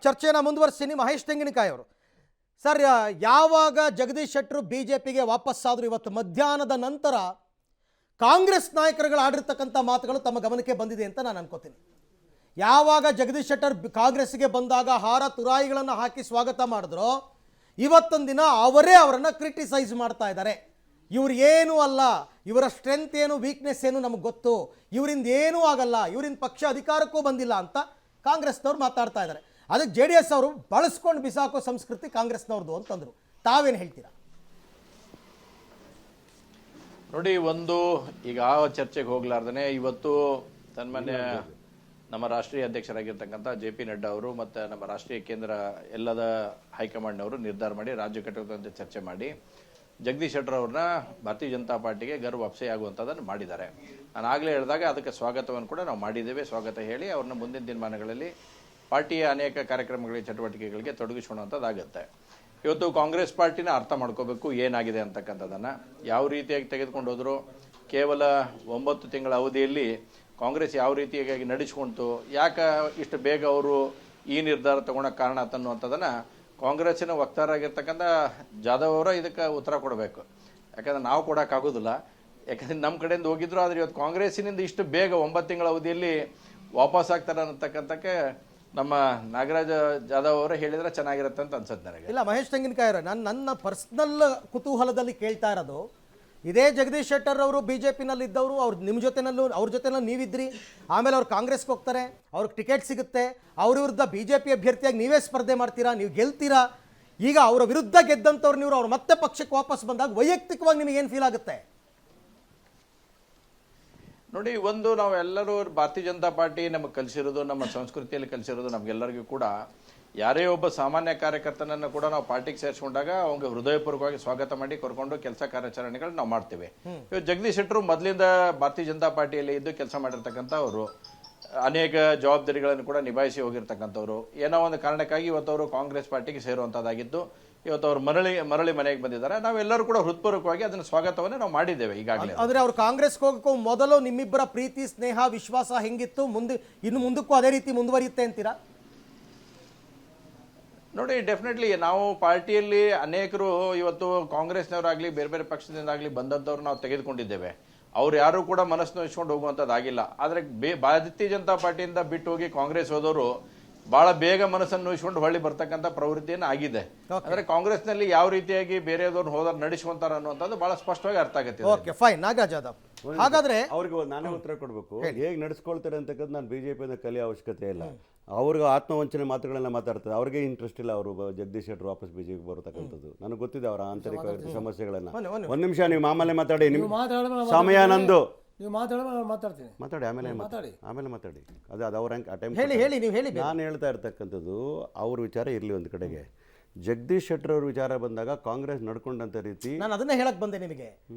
ಚರ್ಚೆನ ಮುಂದುವರಿಸ್ತೀನಿ. ಮಹೇಶ್ ತೆಂಗಿನಕಾಯಿ ಅವರು ಸರ್, ಯಾವಾಗ ಜಗದೀಶ್ ಶೆಟ್ಟರು ಬಿಜೆಪಿಗೆ ವಾಪಸ್ಸಾದರು ಇವತ್ತು ಮಧ್ಯಾಹ್ನದ ನಂತರ ಕಾಂಗ್ರೆಸ್ ನಾಯಕರುಗಳು ಆಡಿರ್ತಕ್ಕಂಥ ಮಾತುಗಳು ತಮ್ಮ ಗಮನಕ್ಕೆ ಬಂದಿದೆ ಅಂತ ನಾನು ಅನ್ಕೋತೀನಿ. ಯಾವಾಗ ಜಗದೀಶ್ ಶೆಟ್ಟರ್ ಕಾಂಗ್ರೆಸ್ಗೆ ಬಂದಾಗ ಹಾರ ತುರಾಯಿಗಳನ್ನು ಹಾಕಿ ಸ್ವಾಗತ ಮಾಡಿದ್ರು, ಇವತ್ತೊಂದು ದಿನ ಅವರೇ ಅವರನ್ನು ಕ್ರಿಟಿಸೈಸ್ ಮಾಡ್ತಾ ಇದ್ದಾರೆ. ಇವ್ರು ಏನೂ ಅಲ್ಲ, ಇವರ ಸ್ಟ್ರೆಂತ್ ಏನು ವೀಕ್ನೆಸ್ ಏನು ನಮಗೆ ಗೊತ್ತು, ಇವರಿಂದ ಏನೂ ಆಗಲ್ಲ, ಇವರಿಂದ ಪಕ್ಷ ಅಧಿಕಾರಕ್ಕೂ ಬಂದಿಲ್ಲ ಅಂತ ಕಾಂಗ್ರೆಸ್ನವ್ರು ಮಾತಾಡ್ತಾ ಇದ್ದಾರೆ. ಅದಕ್ಕೆ JDS ಅವರು ಬಳಸ್ಕೊಂಡು ಬಿಸಾಕೋ ಸಂಸ್ಕೃತಿ ಕಾಂಗ್ರೆಸ್ನವ್ರದ್ದು ಅಂತಂದರು. ತಾವೇನು ಹೇಳ್ತೀರಾ? ನೋಡಿ, ಒಂದು ಈಗ ಆ ಚರ್ಚೆಗೆ ಹೋಗ್ಲಾರ್ದೇ ಇವತ್ತು ಸನ್ಮಾನ್ಯ ನಮ್ಮ ರಾಷ್ಟ್ರೀಯ ಅಧ್ಯಕ್ಷರಾಗಿರ್ತಕ್ಕಂಥ JP ನಡ್ಡಾ ಅವರು ಮತ್ತು ನಮ್ಮ ರಾಷ್ಟ್ರೀಯ ಕೇಂದ್ರ ಎಲ್ಲದ ಹೈಕಮಾಂಡ್ನವರು ನಿರ್ಧಾರ ಮಾಡಿ ರಾಜ್ಯ ಘಟಕದಂತೆ ಚರ್ಚೆ ಮಾಡಿ ಜಗದೀಶ್ ಶೆಟ್ಟರ್ ಅವ್ರನ್ನ ಭಾರತೀಯ ಜನತಾ ಪಾರ್ಟಿಗೆ ವಾಪಸಿ ಆಗುವಂಥದ್ದನ್ನು ಮಾಡಿದ್ದಾರೆ. ನಾನು ಆಗಲೇ ಹೇಳಿದಾಗ ಅದಕ್ಕೆ ಸ್ವಾಗತವನ್ನು ಕೂಡ ನಾವು ಮಾಡಿದ್ದೇವೆ. ಸ್ವಾಗತ ಹೇಳಿ ಅವ್ರನ್ನ ಮುಂದಿನ ದಿನಮಾನಗಳಲ್ಲಿ ಪಾರ್ಟಿಯ ಅನೇಕ ಕಾರ್ಯಕ್ರಮಗಳಿಗೆ ಚಟುವಟಿಕೆಗಳಿಗೆ ತೊಡಗಿಸುವಂಥದ್ದಾಗುತ್ತೆ. ಇವತ್ತು ಕಾಂಗ್ರೆಸ್ ಪಾರ್ಟಿನ ಅರ್ಥ ಮಾಡ್ಕೋಬೇಕು ಏನಾಗಿದೆ ಅಂತಕ್ಕಂಥದ್ದನ್ನು. ಯಾವ ರೀತಿಯಾಗಿ ತೆಗೆದುಕೊಂಡು ಹೋದ್ರು, ಕೇವಲ 9 ತಿಂಗಳ ಅವಧಿಯಲ್ಲಿ ಕಾಂಗ್ರೆಸ್ ಯಾವ ರೀತಿಯಾಗಿ ನಡೆಸ್ಕೊಂತು, ಯಾಕೆ ಇಷ್ಟು ಬೇಗ ಅವರು ಈ ನಿರ್ಧಾರ ತಗೊಳಕ್ಕೆ ಕಾರಣ ಅನ್ನುವಂಥದ್ದನ್ನು ಕಾಂಗ್ರೆಸ್ಸಿನ ವಕ್ತಾರರಾಗಿರ್ತಕ್ಕಂಥ ಜಾಧವ್ ಅವರ ಇದಕ್ಕೆ ಉತ್ತರ ಕೊಡಬೇಕು. ಯಾಕಂದ್ರೆ ನಾವು ಕೊಡೋಕ್ಕಾಗೋದಿಲ್ಲ, ಯಾಕಂದ್ರೆ ನಮ್ಮ ಕಡೆಯಿಂದ ಹೋಗಿದ್ರು. ಆದರೆ ಇವತ್ತು ಕಾಂಗ್ರೆಸ್ಸಿನಿಂದ ಇಷ್ಟು ಬೇಗ 9 ತಿಂಗಳ ಅವಧಿಯಲ್ಲಿ ವಾಪಸ್ ಆಗ್ತಾರೆ ಅನ್ನತಕ್ಕಂಥಕ್ಕೆ ನಮ್ಮ ನಾಗರಾಜ ಜಾಧವ್ ಅವರು ಹೇಳಿದ್ರೆ ಚೆನ್ನಾಗಿರುತ್ತೆ ಅಂತ ಅನ್ಸುತ್ತೆ ನನಗೆ. ಇಲ್ಲ, ಮಹೇಶ್ ತೆಂಗಿನಕಾಯಿ ಅವರೇ, ನನ್ನ ಪರ್ಸ್ನಲ್ ಕುತೂಹಲದಲ್ಲಿ ಕೇಳ್ತಾ ಇರೋದು, ಇದೇ ಜಗದೀಶ್ ಶೆಟ್ಟರ್ ಅವರು BJP-ನಲ್ಲಿ ಇದ್ದವರು, ಅವ್ರು ನಿಮ್ಮ ಜೊತೆನಲ್ಲೂ ಅವ್ರ ಜೊತೆನಲ್ಲೂ ನೀವಿದ್ರಿ, ಆಮೇಲೆ ಅವ್ರು ಕಾಂಗ್ರೆಸ್ಗೆ ಹೋಗ್ತಾರೆ, ಅವ್ರಿಗೆ ಟಿಕೆಟ್ ಸಿಗುತ್ತೆ, ಅವ್ರ ವಿರುದ್ಧ BJP ಅಭ್ಯರ್ಥಿಯಾಗಿ ನೀವೇ ಸ್ಪರ್ಧೆ ಮಾಡ್ತೀರಾ, ನೀವು ಗೆಲ್ತೀರಾ. ಈಗ ಅವರ ವಿರುದ್ಧ ಗೆದ್ದಂಥವ್ರು ನೀವು, ಅವ್ರು ಮತ್ತೆ ಪಕ್ಷಕ್ಕೆ ವಾಪಸ್ ಬಂದಾಗ ವೈಯಕ್ತಿಕವಾಗಿ ನಿಮಗೆ ಏನು ಫೀಲ್ ಆಗುತ್ತೆ? ನೋಡಿ, ಒಂದು ನಾವೆಲ್ಲರೂ ಭಾರತೀಯ ಜನತಾ ಪಾರ್ಟಿ ನಮಗೆ ಕಲಿಸಿರೋದು, ನಮ್ಮ ಸಂಸ್ಕೃತಿಯಲ್ಲಿ ಕಲಿಸಿರೋದು, ನಮಗೆಲ್ಲರಿಗೂ ಕೂಡ ಯಾರೇ ಒಬ್ಬ ಸಾಮಾನ್ಯ ಕಾರ್ಯಕರ್ತನನ್ನು ಕೂಡ ನಾವು ಪಾರ್ಟಿಗೆ ಸೇರಿಸ್ಕೊಂಡಾಗ ಅವ್ಗೆ ಹೃದಯಪೂರ್ವಕವಾಗಿ ಸ್ವಾಗತ ಮಾಡಿ ಕರ್ಕೊಂಡು ಕೆಲಸ ಕಾರ್ಯಾಚರಣೆಗಳು ನಾವು ಮಾಡ್ತೇವೆ. ಇವತ್ತು ಜಗದೀಶ್ ಶೆಟ್ಟರು ಮೊದಲಿಂದ ಭಾರತೀಯ ಜನತಾ ಪಾರ್ಟಿಯಲ್ಲಿ ಇದ್ದು ಕೆಲಸ ಮಾಡಿರ್ತಕ್ಕಂಥ ಅವರು, ಅನೇಕ ಜವಾಬ್ದಾರಿಗಳನ್ನು ಕೂಡ ನಿಭಾಯಿಸಿ ಹೋಗಿರ್ತಕ್ಕಂಥವ್ರು. ಏನೋ ಒಂದು ಕಾರಣಕ್ಕಾಗಿ ಇವತ್ತು ಅವರು ಕಾಂಗ್ರೆಸ್ ಪಾರ್ಟಿಗೆ ಸೇರುವಂಥದ್ದಾಗಿದ್ದು ಇವತ್ತು ಅವರು ಮರಳಿ ಮನೆಗೆ ಬಂದಿದ್ದಾರೆ. ನಾವೆಲ್ಲರೂ ಕೂಡ ಹೃತ್ಪೂರ್ವಕವಾಗಿ ಅದನ್ನ ಸ್ವಾಗತವನ್ನೇ ನಾವು ಮಾಡಿದ್ದೇವೆ ಈಗಾಗಲೇ. ಆದರೆ ಅವರು ಕಾಂಗ್ರೆಸ್ಗೆ ಹೋಗೋಕ್ಕೂ ಮೊದಲು ನಿಮ್ಮಿಬ್ಬರ ಪ್ರೀತಿ, ಸ್ನೇಹ, ವಿಶ್ವಾಸ ಹೆಂಗಿತ್ತು, ಇನ್ನು ಮುಂದಕ್ಕೂ ಅದೇ ರೀತಿ ಮುಂದುವರಿಯುತ್ತೆ ಅಂತೀರಾ? ನೋಡಿ, ಡೆಫಿನೆಟ್ಲಿ ನಾವು ಪಾರ್ಟಿಯಲ್ಲಿ ಅನೇಕರು ಇವತ್ತು ಕಾಂಗ್ರೆಸ್ನವರಾಗಲಿ ಬೇರೆ ಬೇರೆ ಪಕ್ಷದಿಂದಾಗಲಿ ಬಂದಂಥವ್ರು ನಾವು ತೆಗೆದುಕೊಂಡಿದ್ದೇವೆ. ಅವ್ರು ಯಾರು ಕೂಡ ಮನಸ್ಸು ನೋಯಿಸ್ಕೊಂಡು ಹೋಗುವಂಥದ್ದಾಗಿಲ್ಲ. ಆದರೆ ಭಾರತೀಯ ಜನತಾ ಪಾರ್ಟಿಯಿಂದ ಬಿಟ್ಟು ಹೋಗಿ ಕಾಂಗ್ರೆಸ್ ಹೋದವರು ಬಹಳ ಬೇಗ ಮನಸ್ಸನ್ನು ನೋಯಿಸ್ಕೊಂಡು ಹೊಳ್ಳಿ ಬರ್ತಕ್ಕಂಥ ಪ್ರವೃತ್ತಿಯನ್ನು ಆಗಿದೆ. ಅಂದ್ರೆ ಕಾಂಗ್ರೆಸ್ನಲ್ಲಿ ಯಾವ ರೀತಿಯಾಗಿ ಬೇರೆಯವ್ರನ್ನ ಹೋದ್ರೆ ನಡೆಸುವಂತಾರ ಅನ್ನುವಂಥದ್ದು ಬಹಳ ಸ್ಪಷ್ಟವಾಗಿ ಅರ್ಥ ಆಗುತ್ತೆ. Okay, fine. ನಾಗರಾಜ್ ಯಾದವ್, ಹಾಗಾದ್ರೆ ಅವ್ರಿಗೆ ನಾನೇ ಉತ್ತರ ಕೊಡಬೇಕು. ಹೇಗೆ ನಡೆಸ್ಕೊಳ್ತಾರೆ ಅಂತಕ್ಕಂಥ ನಾನು BJP ಕಲಿಯೋ ಅವಶ್ಯಕತೆ ಇಲ್ಲ. ಅವ್ರಿಗೆ ಆತ್ಮವಂಚನೆ ಮಾತುಗಳೆಲ್ಲ ಮಾತಾಡ್ತಾರೆ. ಅವ್ರಿಗೆ ಇಂಟ್ರೆಸ್ಟ್ ಇಲ್ಲ ಅವರು ಜಗದೀಶ್ ಶೆಟ್ಟರ್ ವಾಪಸ್ BJP ಬರತಕ್ಕಂಥದ್ದು. ನನಗೆ ಗೊತ್ತಿದೆ ಅವರ ಆಂತರಿಕ ಸಮಸ್ಯೆಗಳನ್ನ. ಒಂದು ನಿಮಿಷ, ನೀವು ಆಮೇಲೆ ಮಾತಾಡಿ, ಸಮಯ ನಂದು. ನೀವು ಮಾತಾಡ್ತೀನಿ, ಮಾತಾಡಿ, ಆಮೇಲೆ ಮಾತಾಡಿ. ಅದು ಅವ್ರ ಟೈಮ್ ಹೇಳಿ. ನಾನು ಹೇಳ್ತಾ ಇರ್ತಕ್ಕಂಥದ್ದು ಅವ್ರ ವಿಚಾರ ಇರಲಿ ಒಂದು ಕಡೆಗೆ. ಜಗದೀಶ್ ಶೆಟ್ಟರ್ ಅವ್ರ ವಿಚಾರ ಬಂದಾಗ ಕಾಂಗ್ರೆಸ್ ನಡ್ಕೊಂಡಂತ ರೀತಿ, ನಾನು ಅದನ್ನೇ ಹೇಳಕ್ ಬಂದೆ ನಿಮಗೆ.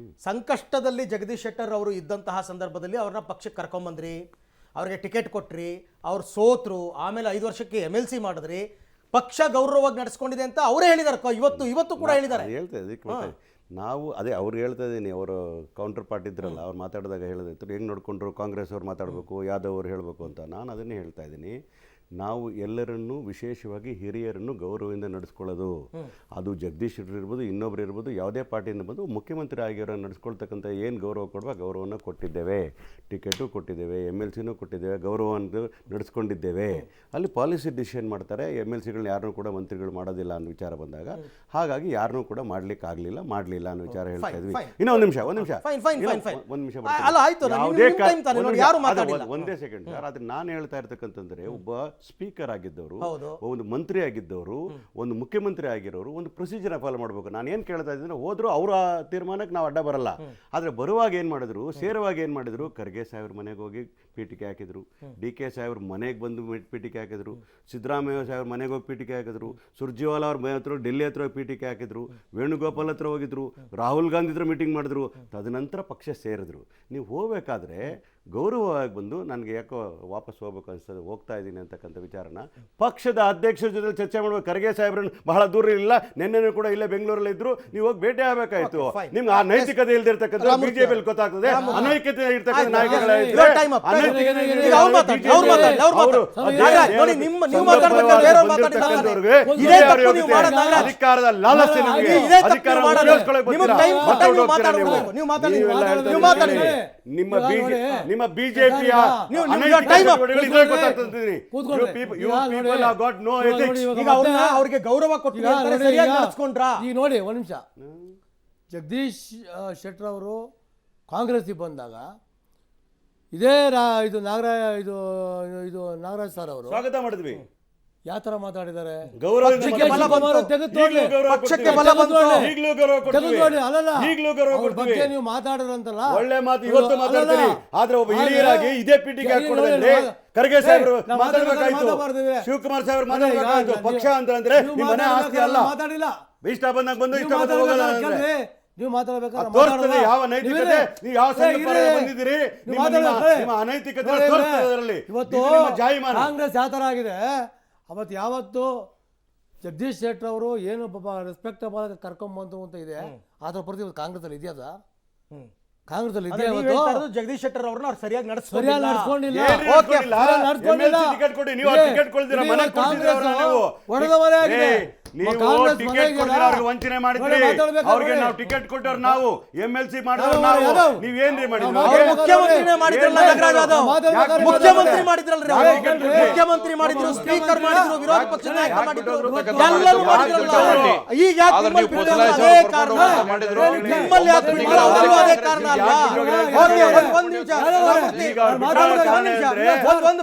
ಸಂಕಷ್ಟದಲ್ಲಿ ಜಗದೀಶ್ ಶೆಟ್ಟರ್ ಅವರು ಇದ್ದಂತಹ ಸಂದರ್ಭದಲ್ಲಿ ಅವ್ರನ್ನ ಪಕ್ಷಕ್ಕೆ ಕರ್ಕೊಂಬಂದ್ರಿ, ಅವ್ರಿಗೆ ಟಿಕೆಟ್ ಕೊಟ್ರಿ, ಅವ್ರು ಸೋತ್ರು, ಆಮೇಲೆ 5 ವರ್ಷಕ್ಕೆ MLC ಮಾಡಿದ್ರಿ, ಪಕ್ಷ ಗೌರವವಾಗಿ ನಡೆಸ್ಕೊಂಡಿದೆ ಅಂತ ಅವರೇ ಹೇಳಿದಾರೆ. ಇವತ್ತು ಕೂಡ ಹೇಳಿದ್ದಾರೆ. ನಾವು ಅದೇ ಅವ್ರಿಗೆ ಹೇಳ್ತಾ ಇದ್ದೀನಿ. ಅವರು ಕೌಂಟರ್ ಪಾರ್ಟ್ ಇದ್ರಲ್ಲ, ಅವ್ರು ಮಾತಾಡಿದಾಗ ಹೇಳಿದ್ರು ಹೆಂಗೆ ನೋಡಿಕೊಂಡ್ರು ಕಾಂಗ್ರೆಸ್ ಅವ್ರು ಮಾತಾಡಬೇಕು, ಯಾದವ್ ಅವ್ರು ಹೇಳಬೇಕು ಅಂತ. ನಾನು ಅದನ್ನೇ ಹೇಳ್ತಾ ಇದ್ದೀನಿ. ನಾವು ಎಲ್ಲರನ್ನೂ, ವಿಶೇಷವಾಗಿ ಹಿರಿಯರನ್ನು ಗೌರವದಿಂದ ನಡೆಸ್ಕೊಳ್ಳೋದು. ಅದು ಜಗದೀಶ್ ಶೆಟ್ಟರ್ ಇರ್ಬೋದು, ಇನ್ನೊಬ್ರು ಇರ್ಬೋದು, ಯಾವುದೇ ಪಾರ್ಟಿಯಿಂದ ಬಂದು ಮುಖ್ಯಮಂತ್ರಿ ಆಗಿರೋ ನಡೆಸ್ಕೊಳ್ತಕ್ಕಂಥ ಏನು ಗೌರವ ಕೊಡುವ ಗೌರವವನ್ನು ಕೊಟ್ಟಿದ್ದೇವೆ. ಟಿಕೆಟು ಕೊಟ್ಟಿದ್ದೇವೆ, MLCನೂ ಕೊಟ್ಟಿದ್ದೇವೆ, ಗೌರವವನ್ನು ನಡೆಸ್ಕೊಂಡಿದ್ದೇವೆ. ಅಲ್ಲಿ ಪಾಲಿಸಿ ಡಿಸಿಷನ್ ಮಾಡ್ತಾರೆ. MLCಗಳನ್ನ ಯಾರನ್ನೂ ಕೂಡ ಮಂತ್ರಿಗಳು ಮಾಡೋದಿಲ್ಲ ಅನ್ನೋ ವಿಚಾರ ಬಂದಾಗ, ಹಾಗಾಗಿ ಯಾರನ್ನೂ ಕೂಡ ಮಾಡಲಿಲ್ಲ ಅನ್ನೋ ವಿಚಾರ ಹೇಳ್ತಾ ಇದ್ವಿ. ಇನ್ನೂ ಒಂದು ನಿಮಿಷ ಒಂದೇ ಸೆಕೆಂಡ್ ಸರ್. ಆದ್ರೆ ನಾನು ಹೇಳ್ತಾ ಇರ್ತಕ್ಕಂತಂದ್ರೆ, ಒಬ್ಬ ಸ್ಪೀಕರ್ ಆಗಿದ್ದವರು, ಒಂದು ಮಂತ್ರಿ ಆಗಿದ್ದವರು, ಒಂದು ಮುಖ್ಯಮಂತ್ರಿ ಆಗಿರೋರು ಒಂದು ಪ್ರೊಸೀಜರ್ ಫಾಲೋ ಮಾಡಬೇಕು. ನಾನು ಏನು ಕೇಳ್ತಾ ಇದ್ದೀನಿ, ಹೋದ್ರು ಅವರ ತೀರ್ಮಾನಕ್ಕೆ ನಾವು ಅಡ್ಡ ಬರಲ್ಲ. ಆದರೆ ಬರುವಾಗ ಏನು ಮಾಡಿದ್ರು, ಸೇರುವಾಗ ಏನು ಮಾಡಿದ್ರು, ಖರ್ಗೆ ಸಾಹೇಬ್ರ ಮನೆಗೆ ಹೋಗಿ ಪೀಠಿಕೆ ಹಾಕಿದ್ರು, DK ಸಾಹೇಬ್ರ ಮನೆಗೆ ಬಂದು ಪೀಠಿಕೆ ಹಾಕಿದ್ರು, ಸಿದ್ದರಾಮಯ್ಯ ಸಾಹೇಬ್ರ ಮನೆಗೆ ಹೋಗಿ ಪೀಠಿಕೆ ಹಾಕಿದ್ರು, ಸುರ್ಜೇವಾಲಾ ಅವ್ರ ಹತ್ರ ಡೆಲ್ಲಿ ಹತ್ರ ಪೀಠಿಕೆ ಹಾಕಿದ್ರು, ವೇಣುಗೋಪಾಲ್ ಹತ್ರ ಹೋಗಿದ್ರು, ರಾಹುಲ್ ಗಾಂಧಿ ಹತ್ರ ಮೀಟಿಂಗ್ ಮಾಡಿದ್ರು, ತದನಂತರ ಪಕ್ಷ ಸೇರಿದ್ರು. ನೀವು ಹೋಗ್ಬೇಕಾದ್ರೆ ಗೌರವವಾಗಿ ಬಂದು ನನಗೆ ಯಾಕೋ ವಾಪಸ್ ಹೋಗ್ಬೇಕು ಅನಿಸ್ತದೆ, ಹೋಗ್ತಾ ಇದ್ದೀನಿ ಅಂತಕ್ಕಂಥ ವಿಚಾರನ ಪಕ್ಷದ ಅಧ್ಯಕ್ಷರ ಜೊತೆ ಚರ್ಚೆ ಮಾಡ್ಬೇಕು. ಖರ್ಗೆ ಸಾಹೇಬ್ರನ್ನು ಬಹಳ ದೂರ ಇಲ್ಲ, ನಿನ್ನೆನೂ ಕೂಡ ಇಲ್ಲೇ ಬೆಂಗಳೂರಲ್ಲಿ ಇದ್ರು, ನೀವು ಹೋಗಿ ಭೇಟಿ ಆಗಬೇಕಾಯ್ತು. Okay, fine. ನಿಮ್ಗೆ ಆ ನೈತಿಕತೆ ಇಲ್ದಿರ್ತಕ್ಕಂಥ ಬಿಜೆಪಿಯಲ್ಲಿ ಗೊತ್ತಾಗ್ತದೆ, ಅನೈತಿಕತೆ ಇರ್ತಕ್ಕಂಥ ನಾಯಕಗಳ Your time up. ಈಗ ಅವ್ರು ಮಾತಾಡಿ, ಅವ್ರು ಮಾತಾಡಿ, ಅವ್ರು ಮಾತಾಡಿ. ನಾಗರಾಜ್, ನೋಡಿ, ನೀವು ಮಾತಾಡ್ಬೇಕು, ಬೇರೆಯವ್ರು ಮಾತಾಡಿದ್ರೆ ಇದೇ ತಪ್ಪು ನೀವು ಮಾಡೋದು ನಾಗರಾಜ್. ಅಧಿಕಾರದ ಲಾಲಸೆ ನಮಗೆ, ಇದೇ ತಪ್ಪು ಅಧಿಕಾರ ನೀವು ಮಾಡೋದು. ಉಪಯೋಗಿಸ್ಕೊಳ್ಳೋಕೆ ನಿಮಗೆ ಗೊತ್ತಿಲ್ಲ. time ಕೊಟ್ಟಾಗ ನೀವು ಮಾತಾಡೋಕೆ ಮಾತಾಡಬೇಕು. ನೀವು ಮಾತಾಡಿ, ನೀವೆಲ್ಲ ಹೇಳ್ತಾ ನೀವು ಮಾತಾಡಿ. ಇದ್ದೀರಿ. ನಿಮ್ಮ ಬಿಜೆಪಿಯ ನೀವು ಅನೈತಿಕ time up. ಚಟುವಟಿಕೆಗಳು ಇದೇ ಗೊತ್ತಾಗ್ತದೆ. ಕೂತ್ಕೊಳ್ಳಿ. You people have got no ಇವಾಗ ethics. ನೋಡಿ, ಈಗ ಅವ್ರಿಗೆ ಗೌರವ ಕೊಟ್ಟು ಈಗ ನೋಡಿ, ಸರಿಯಾಗಿ ಈಗ- ನಡೆಸ್ಕೊಂಡ್ರಾ? ಈಗ ನೋಡಿ ಒಂದು ನಿಮಿಷ, ಜಗದೀಶ್ ಶೆಟ್ಟರ್ ಅವರು ಕಾಂಗ್ರೆಸ್ಗೆ ಬಂದಾಗ ಇದೇ ಇದು ನಾಗರಾಜ್ ಸರ್ ಅವರು ಸ್ವಾಗತ ಮಾಡಿದ್ವಿ, ಯಾವ ತರ ಮಾತಾಡಿದ್ದಾರೆ? ಗೌರವದಿಂದ ಪಕ್ಷಕ್ಕೆ ಬಲ ಮಾತಾಡ್ತೀವಿ. ಬಂತು. ತೆಗೆದುಕೊಳ್ಳಿ. ಈಗಲೂ ಗೌರವ ಪಕ್ಷಕ್ಕೆ ಕೊಡ್ತೀವಿ. ಬಲ ಬಂತು. ಈಗಲೂ ಗೌರವ ಕೊಡ್ತೀವಿ. ತೆಗೆದುಕೊಳ್ಳಿ. ಅಲ್ಲಲ್ಲ, ಈಗಲೂ ಗೌರವ ಅವ್ರ ಬಗ್ಗೆ ಕೊಡ್ತೀವಿ. ನೀವು ಮಾತಾಡಿದ್ರಂತಲ್ಲ, ಒಳ್ಳೆ ಮಾತು ಇವತ್ತು ಮಾತಾಡ್ತೀರಿ, ಆದ್ರೆ ಒಬ್ಬ ಹಿರಿಯರಾಗಿ ಇದೇ ಪೀಠಿಗೆ ಹಾಕೊಡೋದ್ರೆ ಖರ್ಗೆ ಸಾಹೇಬ್ರು ಮಾತಾಡ್ಬೇಕಾಯ್ತು, ಶಿವಕುಮಾರ್ ಸಾಹೇಬ್ರು ಮಾತಾಡ್ಬೇಕಾಯ್ತು. ಪಕ್ಷ ಅಂತ ಅಂದ್ರೆ ನಿಮ್ಮ ಮನೆ ಆಸ್ತಿ ಅಲ್ಲ. ಮಾತಾಡಿಲ್ಲ. ಇಷ್ಟ ಬಂದಾಗ ಬಂದು ಇಷ್ಟ ಬಂದಾಗ ಹೋಗಲ್ಲ ಅಂದ್ರೆ ನೀವು ಮಾತಾಡ್ಬೇಕಾದ್ರೆ ತೋರಿಸ್ತದೆ ಯಾವ ನೈತಿಕತೆ, ನೀವು ಯಾವ ಸಂದರ್ಭದಲ್ಲಿ ಬಂದಿದ್ದೀರಿ, ನಿಮ್ಮ ಅನೈತಿಕತೆ ತೋರಿಸ್ತದೆ ಅದರಲ್ಲಿ. ಇವತ್ತು ಇದು ನಿಮ್ಮ ಜಾಯಿಮಾನ. ಕಾಂಗ್ರೆಸ್ ಯಾವ ಥರ ಆಗಿದೆ, ಅವತ್ತು ಯಾವತ್ತು ಜಗದೀಶ್ ಶೆಟ್ಟರ್ ಅವರು ಏನು ಪಾಪ ರೆಸ್ಪೆಕ್ಟಬಲ್ ಕರ್ಕೊಂಬಂತು ಅಂತ ಇದೆ, ಅದ್ರ ಪ್ರತಿ ಕಾಂಗ್ರೆಸ್ ಅಲ್ಲಿ ಇದೆಯಾ ಸರ್? ಕಾಂಗ್ರೆಸ್ ಅಲ್ಲಿ ಅಂದ್ರೆ ಇದೆಯಾ ನೀವ್ ಇವತ್ತು? ಹೇಳ್ತಾ ಇರೋದು ಜಗದೀಶ್ ಶೆಟ್ಟರ್ ಅವ್ರನ್ನ ಅವ್ರು ಸರಿಯಾಗಿ ಸರಿಯಾಗಿ ನಡೆಸ್ಕೊಂಡಿಲ್ಲ. ನಡ್ಸ್ಕೊಂಡಿಲ್ಲ. ಏನ್ರಿ ಓಕೆ, ನಡ್ಸ್ಕೊಂಡಿಲ್ಲ? ನಡ್ಸ್ಕೊಂಡಿಲ್ಲ. MLC ಟಿಕೆಟ್ ಕೊಡಿ, ನೀವು ಆ ಟಿಕೆಟ್ ಕೊಡ್ತೀರಾ, ಮನೆಗೆ ಕೊಡ್ತೀರಾ ಅವ್ರನ್ನ ನೀವು? ಒಡೆದ ಮನೆ ಆಗಿದೆ. ನೀವು ಕಾಂಗ್ರೆಸ್ ಟಿಕೆಟ್ ಮನೆಗೆ ಕೊಡ್ತೀರಾ, ಅವ್ರಿಗೆ ವಂಚನೆ ಮಾಡಿದ್ರಿ. ನೋಡಿ, ಮಾತಾಡ್ಬೇಕು ಅವ್ರಿಗೆ ನೋಡಿ. ನಾವು ಟಿಕೆಟ್ ಕೊಟ್ಟವ್ರು ನಾವು, MLC ಮಾಡಿದವ್ರು ಯಾದವ್, ನಾವು. ಯಾದವ್. ನೀವೇನ್ರಿ ಮಾಡಿದ್ರು? ನಾವು ಅವ್ರು ಅವ್ರಿಗೆ? ಮುಖ್ಯಮಂತ್ರಿನೇ ಮಾಡಿದ್ರಲ್ಲ ನಾಗರಾಜ್ ಯಾದವ್. ಮಾತಾಡ್ಬೇಕಾದ್ರೆ ಮುಖ್ಯಮಂತ್ರಿ ಮಾಡಿದ್ರಲ್ರಿ ಅವ್ರು. ಯಾಕೆ ಮುಖ್ಯಮಂತ್ರಿ ಮಾಡಿದ್ರು, ಸ್ಪೀಕರ್ ಮಾಡಿದ್ರು, ವಿರೋಧ ಪಕ್ಷದ ನಾಯಕ ಯಾಕೆ ಮಾಡಿದ್ರು, ಬಿಟ್ಟೋದ್ರು? ಎಲ್ಲರೂ ಮಾಡಿದ್ರಲ್ಲ ಅವರು. ಈಗ ಯಾಕೆ ಆದ್ರೆ ನಿಮ್ಮಲ್ಲಿ ನೀವು ಬಿಡಲ್ಲ? ಬದಲಾಯಿಸಿ ಅದೇ ಅವ್ರು ಕಾರಣ. ಕರ್ಕೊಂಡು ಮಾಡಿದ್ರು. ನಿಮ್ಮಲ್ಲಿ ಯಾಕೆ ಬಿಡಲ್ಲ? ಅವರಲ್ಲೂ ಅದೇ ಕಾರಣ ಅಲ್ವಾ? ಓಕೆ, ಒಂದ್ ನಿಮಿಷ. ಈಗ ಅವ್ರು ಒಂದ್ ನಿಮಿಷ. ಕಾರಣ ಅಂದ್ರೆ- ಒಂದು